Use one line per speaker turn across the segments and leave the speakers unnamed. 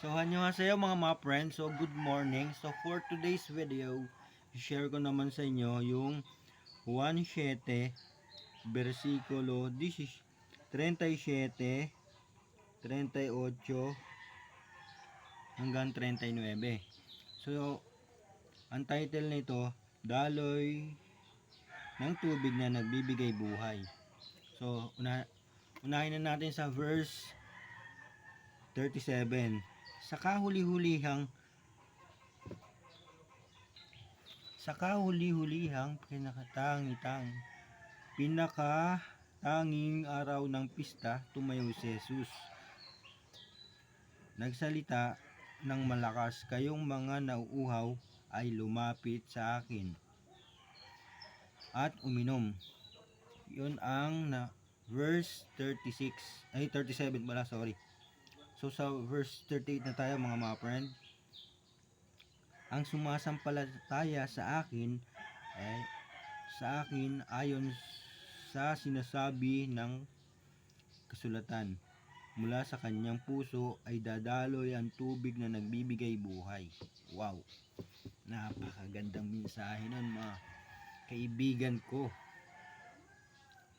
So, annyeonghaseyo mga friends. So, good morning. So, for today's video, share ko naman sa inyo yung 1:7 versikulo 37, 38 hanggang 39. So, ang title nito, Daloy ng tubig na nagbibigay buhay. So, unahin na natin sa verse 37. Sa kahuli-hulihang pinakatanging araw ng pista, tumayo si Jesus. Nagsalita ng malakas, kayong mga nauuhaw ay lumapit sa akin at uminom. Yun ang verse 37 pala, sorry. So sa verse 38 na tayo mga friend. Ang sumasampalataya sa akin ayon sa sinasabi ng kasulatan, mula sa kanyang puso ay dadaloy ang tubig na nagbibigay buhay. Wow, napakagandang mensahe nun mga kaibigan ko.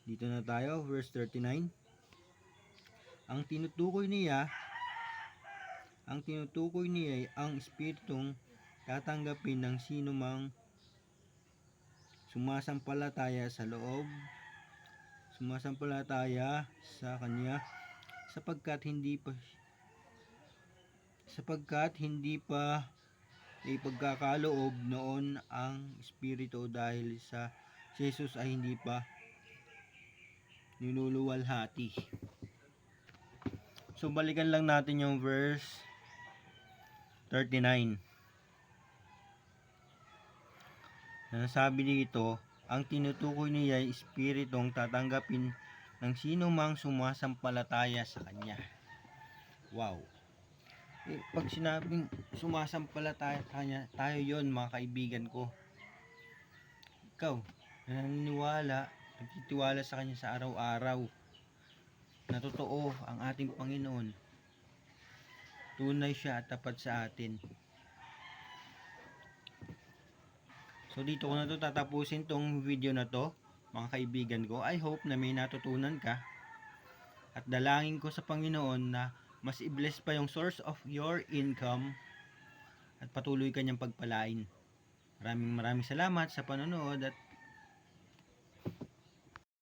Dito na tayo, verse 39. Ang tinutukoy niya ay ang espiritong tatanggapin ng sino mang sumasampalataya sa kanya, sapagkat hindi pa ipagkakaloob noon ang espiritu dahil si Jesus ay hindi pa niluluwalhati. So balikan lang natin yung verse 39. Nasabi dito, ang tinutukoy niya ay espiritong tatanggapin ng sino mang sumasampalataya sa kanya. Wow. Pag sinabing sumasampalataya sa kanya, tayo yon mga kaibigan ko. Ikaw, nagtitiwala sa kanya sa araw-araw na totoo ang ating Panginoon. Tunay siya at tapat sa atin. So dito ko na to tatapusin tong video na to mga kaibigan ko. I hope na may natutunan ka. At dalangin ko sa Panginoon na mas i-bless pa yung source of your income at patuloy kanyang pagpalain. Maraming salamat sa panonood at